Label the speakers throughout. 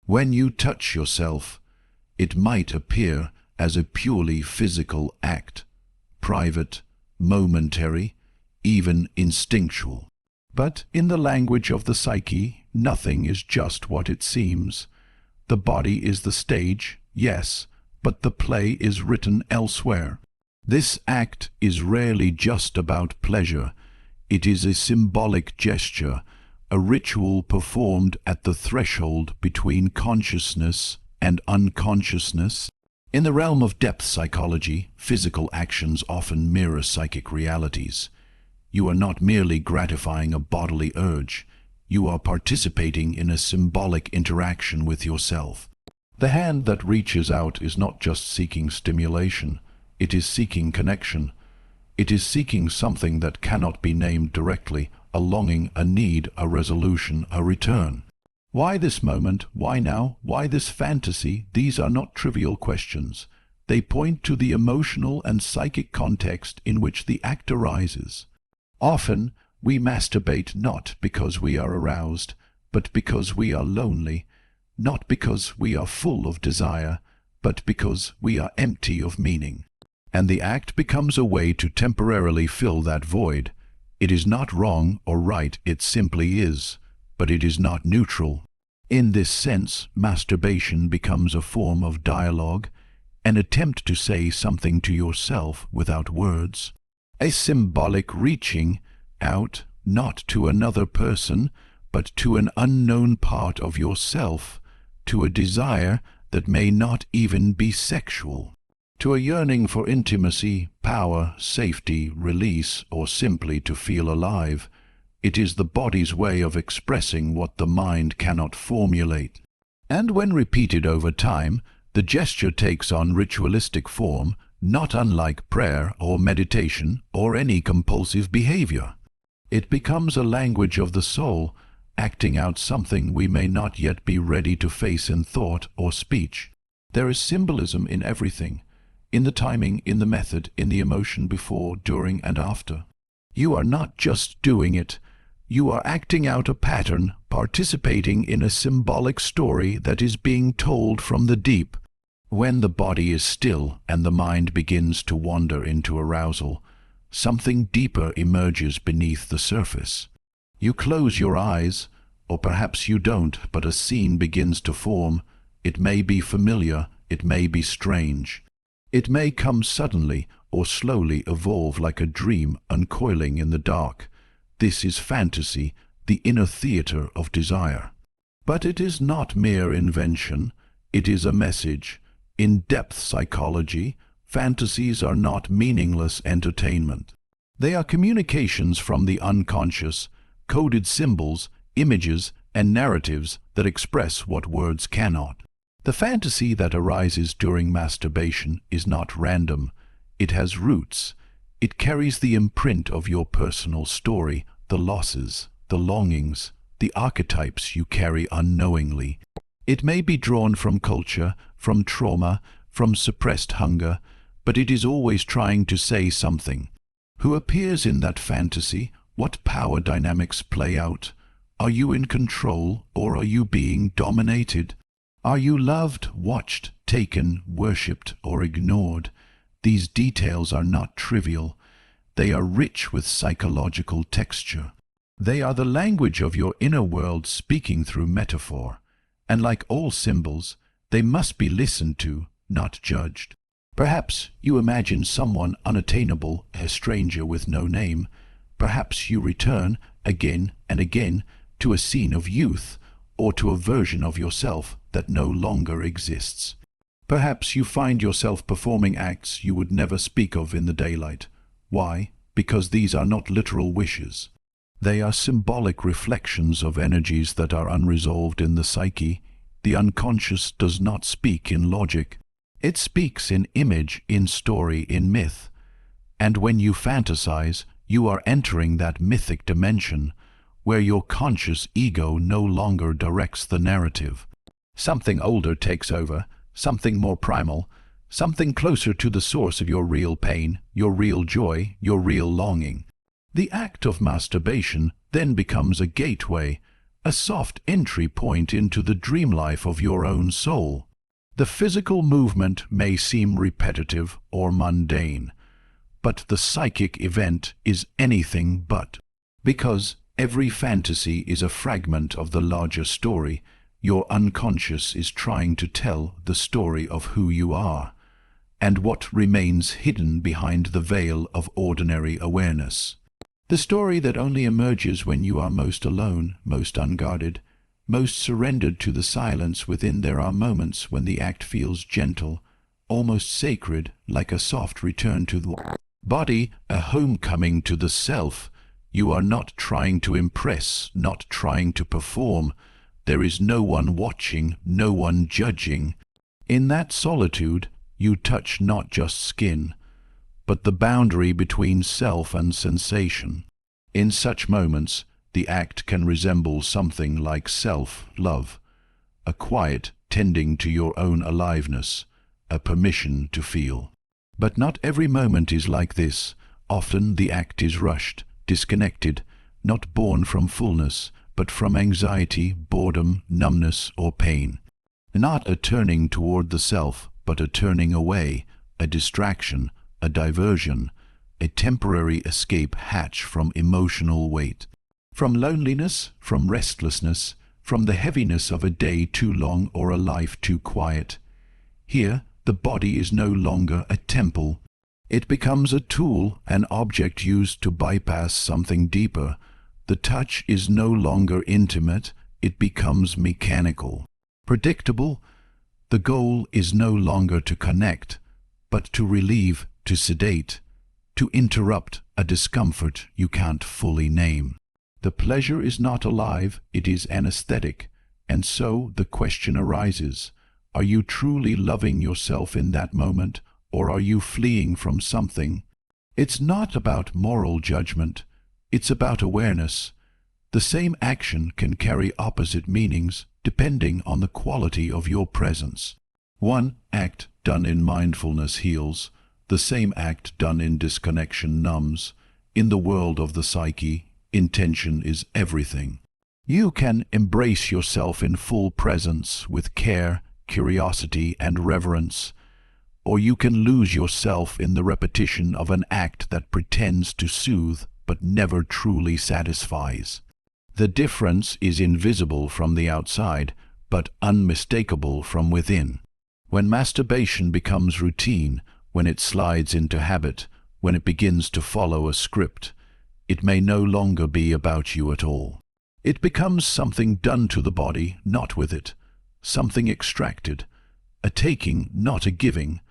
Speaker 1: When you touch yourself, it might appear as a purely physical act, private, momentary, even instinctual. But in the language of the psyche, nothing is just what it seems. The body is the stage, yes, but the play is written elsewhere. This act is rarely just about pleasure. It is a symbolic gesture, a ritual performed at the threshold between consciousness and unconsciousness. In the realm of depth psychology, physical actions often mirror psychic realities. You are not merely gratifying a bodily urge. You are participating in a symbolic interaction with yourself. The hand that reaches out is not just seeking stimulation. It is seeking connection. It is seeking something that cannot be named directly, a longing, a need, a resolution, a return. Why this moment? Why now? Why this fantasy? These are not trivial questions. They point to the emotional and psychic context in which the act arises. Often, we masturbate not because we are aroused, but because we are lonely, not because we are full of desire, but because we are empty of meaning. And the act becomes a way to temporarily fill that void. It is not wrong or right, it simply is, but it is not neutral. In this sense, masturbation becomes a form of dialogue, an attempt to say something to yourself without words, a symbolic reaching out, not to another person, but to an unknown part of yourself, to a desire that may not even be sexual, to a yearning for intimacy, power, safety, release, or simply to feel alive. It is the body's way of expressing what the mind cannot formulate. And when repeated over time, the gesture takes on ritualistic form, not unlike prayer or meditation or any compulsive behavior. It becomes a language of the soul, acting out something we may not yet be ready to face in thought or speech. There is symbolism in everything, in the timing, in the method, in the emotion before, during, and after. You are not just doing it. You are acting out a pattern, participating in a symbolic story that is being told from the deep. When the body is still and the mind begins to wander into arousal, something deeper emerges beneath the surface. You close your eyes, or perhaps you don't, but a scene begins to form. It may be familiar, it may be strange. It may come suddenly or slowly evolve like a dream uncoiling in the dark. This is fantasy, the inner theater of desire. But it is not mere invention, it is a message. In depth psychology, fantasies are not meaningless entertainment. They are communications from the unconscious, coded symbols, images, and narratives that express what words cannot. The fantasy that arises during masturbation is not random. It has roots. It carries the imprint of your personal story, the losses, the longings, the archetypes you carry unknowingly. It may be drawn from culture, from trauma, from suppressed hunger, but it is always trying to say something. Who appears in that fantasy? What power dynamics play out? Are you in control, or are you being dominated? Are you loved, watched, taken, worshipped, or ignored? These details are not trivial. They are rich with psychological texture. They are the language of your inner world speaking through metaphor. And like all symbols, they must be listened to, not judged. Perhaps you imagine someone unattainable, a stranger with no name. Perhaps you return, again and again, to a scene of youth, or to a version of yourself that no longer exists. Perhaps you find yourself performing acts you would never speak of in the daylight. Why? Because these are not literal wishes. They are symbolic reflections of energies that are unresolved in the psyche. The unconscious does not speak in logic. It speaks in image, in story, in myth. And when you fantasize, you are entering that mythic dimension, where your conscious ego no longer directs the narrative. Something older takes over, something more primal, something closer to the source of your real pain, your real joy, your real longing. The act of masturbation then becomes a gateway, a soft entry point into the dream life of your own soul. The physical movement may seem repetitive or mundane, but the psychic event is anything but. Because every fantasy is a fragment of the larger story, your unconscious is trying to tell the story of who you are, and what remains hidden behind the veil of ordinary awareness. The story that only emerges when you are most alone, most unguarded, most surrendered to the silence within. There are moments when the act feels gentle, almost sacred, like a soft return to the body, a homecoming to the self. You are not trying to impress, not trying to perform. There is no one watching, no one judging. In that solitude, you touch not just skin, but the boundary between self and sensation. In such moments, the act can resemble something like self-love, a quiet tending to your own aliveness, a permission to feel. But not every moment is like this. Often the act is rushed, disconnected, not born from fullness, but from anxiety, boredom, numbness, or pain. Not a turning toward the self, but a turning away, a distraction, a diversion, a temporary escape hatch from emotional weight. From loneliness, from restlessness, from the heaviness of a day too long or a life too quiet. Here, the body is no longer a temple. It becomes a tool, an object used to bypass something deeper. The touch is no longer intimate, it becomes mechanical. Predictable, the goal is no longer to connect, but to relieve, to sedate, to interrupt a discomfort you can't fully name. The pleasure is not alive, it is anesthetic, and so the question arises, are you truly loving yourself in that moment, or are you fleeing from something? It's not about moral judgment, it's about awareness. The same action can carry opposite meanings depending on the quality of your presence. One act done in mindfulness heals, the same act done in disconnection numbs. In the world of the psyche, intention is everything. You can embrace yourself in full presence with care, curiosity, and reverence, or you can lose yourself in the repetition of an act that pretends to soothe but never truly satisfies. The difference is invisible from the outside, but unmistakable from within. When masturbation becomes routine, when it slides into habit, when it begins to follow a script, it may no longer be about you at all. It becomes something done to the body, not with it, something extracted, a taking, not a giving,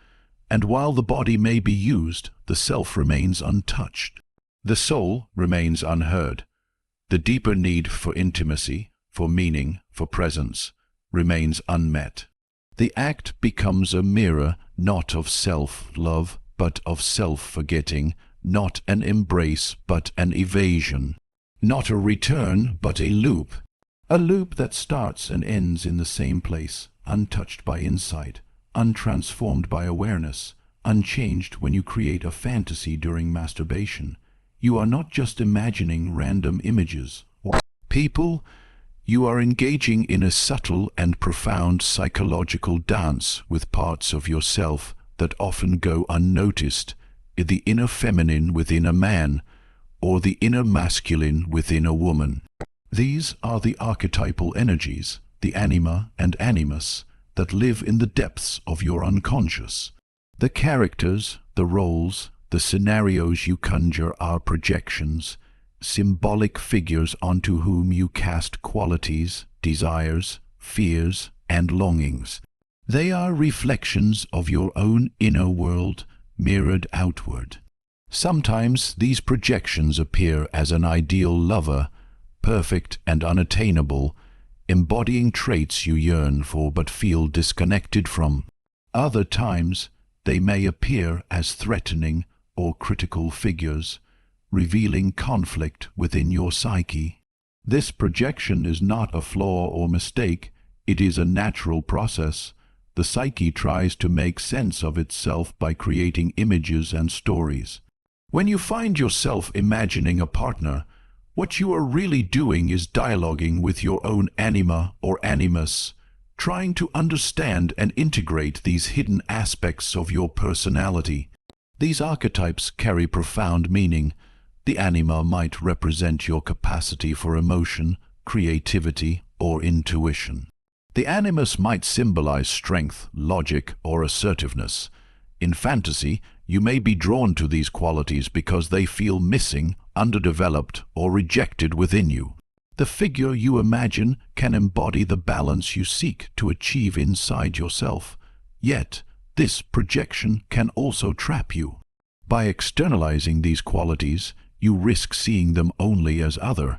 Speaker 1: and while the body may be used, the self remains untouched. The soul remains unheard. The deeper need for intimacy, for meaning, for presence, remains unmet. The act becomes a mirror not of self-love, but of self-forgetting, not an embrace, but an evasion. Not a return, but a loop that starts and ends in the same place, untouched by insight, untransformed by awareness, unchanged. When you create a fantasy during masturbation, you are not just imagining random images or people, you are engaging in a subtle and profound psychological dance with parts of yourself that often go unnoticed, the inner feminine within a man, or the inner masculine within a woman. These are the archetypal energies, the anima and animus, that live in the depths of your unconscious. The characters, the roles, the scenarios you conjure are projections, symbolic figures onto whom you cast qualities, desires, fears, and longings. They are reflections of your own inner world, mirrored outward. Sometimes these projections appear as an ideal lover, perfect and unattainable, embodying traits you yearn for but feel disconnected from. Other times, they may appear as threatening or critical figures, revealing conflict within your psyche. This projection is not a flaw or mistake, it is a natural process. The psyche tries to make sense of itself by creating images and stories. When you find yourself imagining a partner, What you are really doing is dialoguing with your own anima or animus, trying to understand and integrate these hidden aspects of your personality. These archetypes carry profound meaning. The anima might represent your capacity for emotion, creativity, or intuition. The animus might symbolize strength, logic, or assertiveness. In fantasy, you may be drawn to these qualities because they feel missing, underdeveloped, or rejected within you. The figure you imagine can embody the balance you seek to achieve inside yourself. Yet, this projection can also trap you. By externalizing these qualities, you risk seeing them only as other,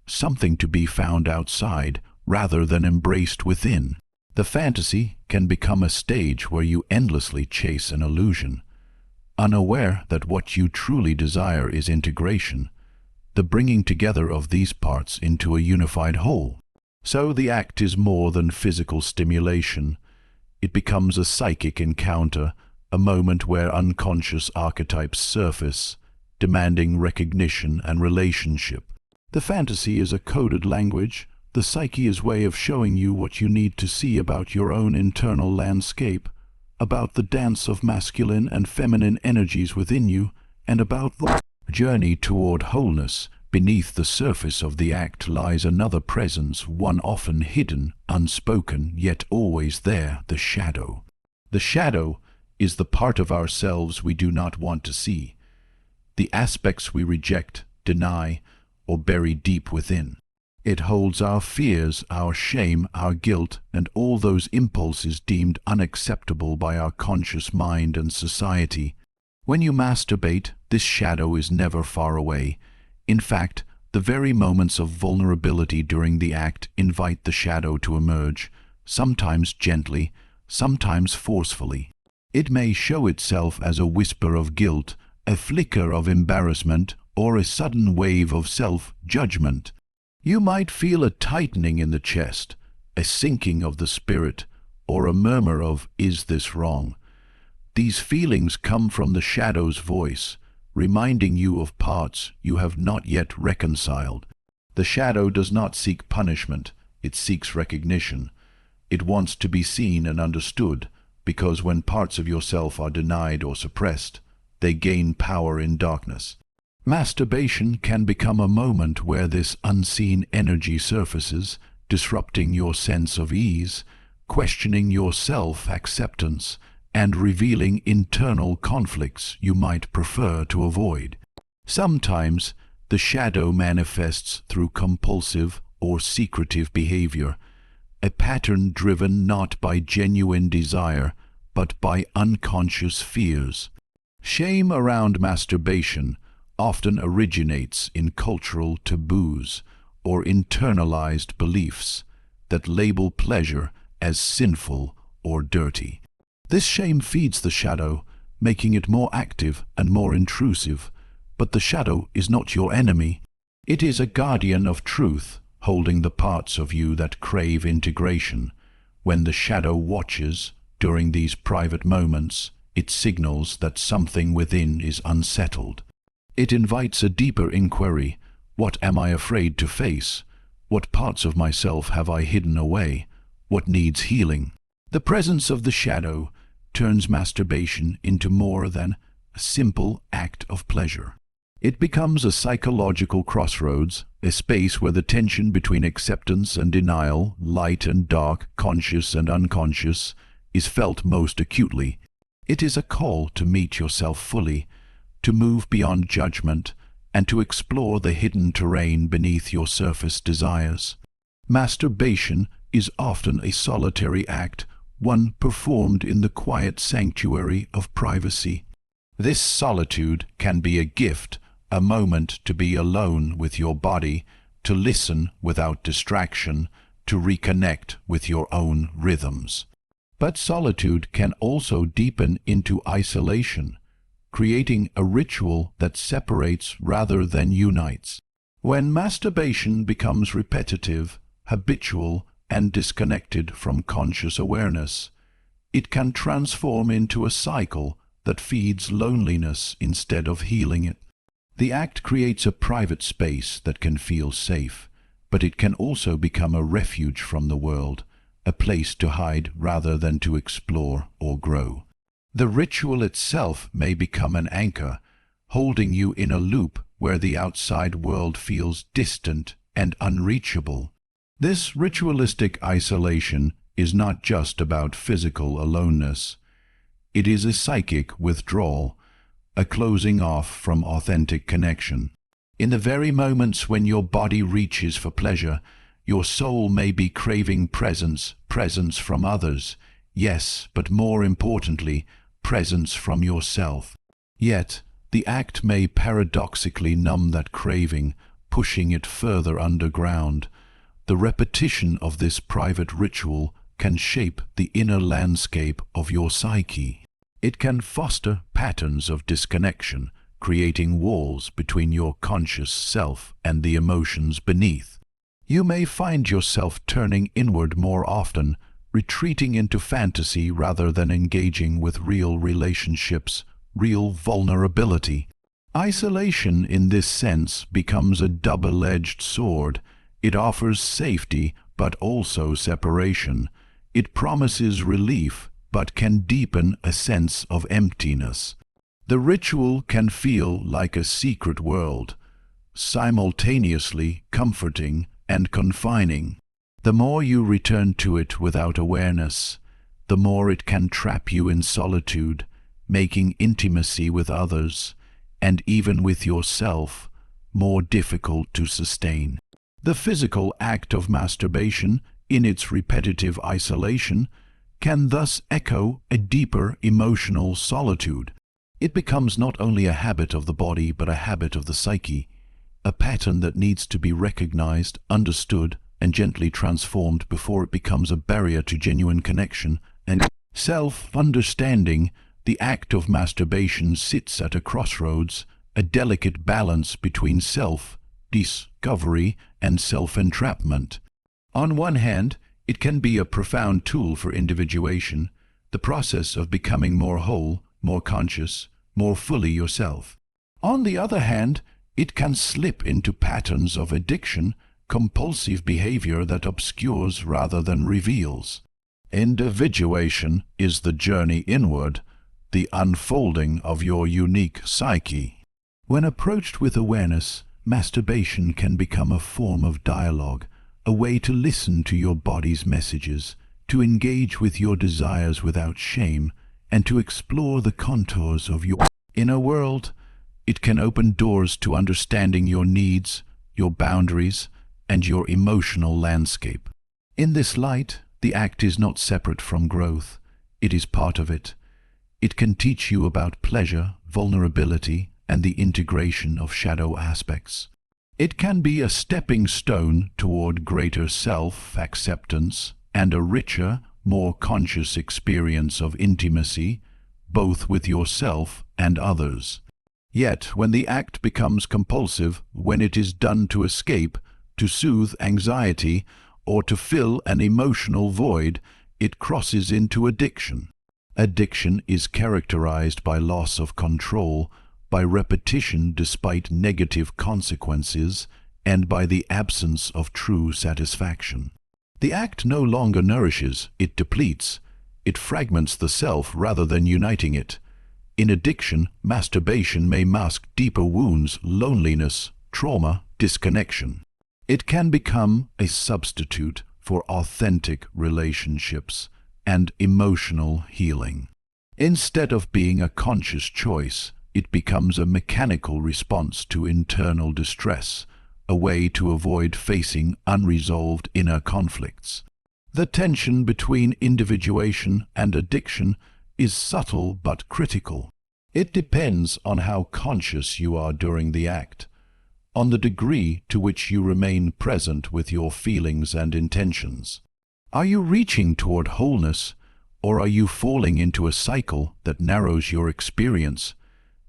Speaker 1: something to be found outside rather than embraced within. The fantasy can become a stage where you endlessly chase an illusion, unaware that what you truly desire is integration, the bringing together of these parts into a unified whole. So the act is more than physical stimulation. It becomes a psychic encounter, a moment where unconscious archetypes surface, demanding recognition and relationship. The fantasy is a coded language. The psyche is a way of showing you what you need to see about your own internal landscape, about the dance of masculine and feminine energies within you, and about the journey toward wholeness. Beneath the surface of the act lies another presence, one often hidden, unspoken, yet always there, the shadow. The shadow is the part of ourselves we do not want to see, the aspects we reject, deny, or bury deep within. It holds our fears, our shame, our guilt, and all those impulses deemed unacceptable by our conscious mind and society. When you masturbate, this shadow is never far away. In fact, the very moments of vulnerability during the act invite the shadow to emerge, sometimes gently, sometimes forcefully. It may show itself as a whisper of guilt, a flicker of embarrassment, or a sudden wave of self-judgment. You might feel a tightening in the chest, a sinking of the spirit, or a murmur of, "Is this wrong?" These feelings come from the shadow's voice, reminding you of parts you have not yet reconciled. The shadow does not seek punishment, it seeks recognition. It wants to be seen and understood, because when parts of yourself are denied or suppressed, they gain power in darkness. Masturbation can become a moment where this unseen energy surfaces, disrupting your sense of ease, questioning your self-acceptance, and revealing internal conflicts you might prefer to avoid. Sometimes, the shadow manifests through compulsive or secretive behavior, a pattern driven not by genuine desire, but by unconscious fears. Shame around masturbation often originates in cultural taboos or internalized beliefs that label pleasure as sinful or dirty. This shame feeds the shadow, making it more active and more intrusive. But the shadow is not your enemy. It is a guardian of truth, holding the parts of you that crave integration. When the shadow watches during these private moments, it signals that something within is unsettled. It invites a deeper inquiry. What am I afraid to face? What parts of myself have I hidden away? What needs healing? The presence of the shadow turns masturbation into more than a simple act of pleasure. It becomes a psychological crossroads, a space where the tension between acceptance and denial, light and dark, conscious and unconscious, is felt most acutely. It is a call to meet yourself fully, to move beyond judgment, and to explore the hidden terrain beneath your surface desires. Masturbation is often a solitary act, one performed in the quiet sanctuary of privacy. This solitude can be a gift, a moment to be alone with your body, to listen without distraction, to reconnect with your own rhythms. But solitude can also deepen into isolation, creating a ritual that separates rather than unites. When masturbation becomes repetitive, habitual, and disconnected from conscious awareness, it can transform into a cycle that feeds loneliness instead of healing it. The act creates a private space that can feel safe, but it can also become a refuge from the world, a place to hide rather than to explore or grow. The ritual itself may become an anchor, holding you in a loop where the outside world feels distant and unreachable. This ritualistic isolation is not just about physical aloneness. It is a psychic withdrawal, a closing off from authentic connection. In the very moments when your body reaches for pleasure, your soul may be craving presence from others, yes, but more importantly, presence from yourself. Yet, the act may paradoxically numb that craving, pushing it further underground. The repetition of this private ritual can shape the inner landscape of your psyche. It can foster patterns of disconnection, creating walls between your conscious self and the emotions beneath. You may find yourself turning inward more often, retreating into fantasy rather than engaging with real relationships, real vulnerability. Isolation in this sense becomes a double-edged sword. It offers safety, but also separation. It promises relief, but can deepen a sense of emptiness. The ritual can feel like a secret world, simultaneously comforting and confining. The more you return to it without awareness, the more it can trap you in solitude, making intimacy with others, and even with yourself, more difficult to sustain. The physical act of masturbation, in its repetitive isolation, can thus echo a deeper emotional solitude. It becomes not only a habit of the body but a habit of the psyche, a pattern that needs to be recognized, understood, and gently transformed before it becomes a barrier to genuine connection and self-understanding. The act of masturbation sits at a crossroads, a delicate balance between self-discovery and self-entrapment. On one hand, it can be a profound tool for individuation, the process of becoming more whole, more conscious, more fully yourself. On the other hand, it can slip into patterns of addiction, compulsive behavior that obscures rather than reveals. Individuation is the journey inward, the unfolding of your unique psyche. When approached with awareness, masturbation can become a form of dialogue, a way to listen to your body's messages, to engage with your desires without shame, and to explore the contours of your inner world. It can open doors to understanding your needs, your boundaries, and your emotional landscape. In this light, the act is not separate from growth. It is part of it. It can teach you about pleasure, vulnerability, and the integration of shadow aspects. It can be a stepping stone toward greater self-acceptance and a richer, more conscious experience of intimacy, both with yourself and others. Yet, when the act becomes compulsive, when it is done to escape, to soothe anxiety, or to fill an emotional void, it crosses into addiction. Addiction is characterized by loss of control, by repetition despite negative consequences, and by the absence of true satisfaction. The act no longer nourishes, it depletes. It fragments the self rather than uniting it. In addiction, masturbation may mask deeper wounds, loneliness, trauma, disconnection. It can become a substitute for authentic relationships and emotional healing. Instead of being a conscious choice, it becomes a mechanical response to internal distress, a way to avoid facing unresolved inner conflicts. The tension between individuation and addiction is subtle but critical. It depends on how conscious you are during the act, on the degree to which you remain present with your feelings and intentions. Are you reaching toward wholeness, or are you falling into a cycle that narrows your experience?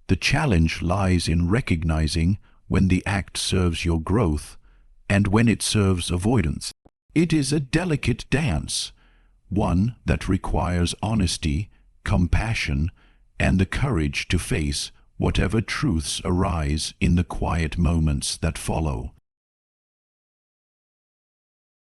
Speaker 1: The challenge lies in recognizing when the act serves your growth and when it serves avoidance. It is a delicate dance, one that requires honesty, compassion, and the courage to face whatever truths arise in the quiet moments that follow.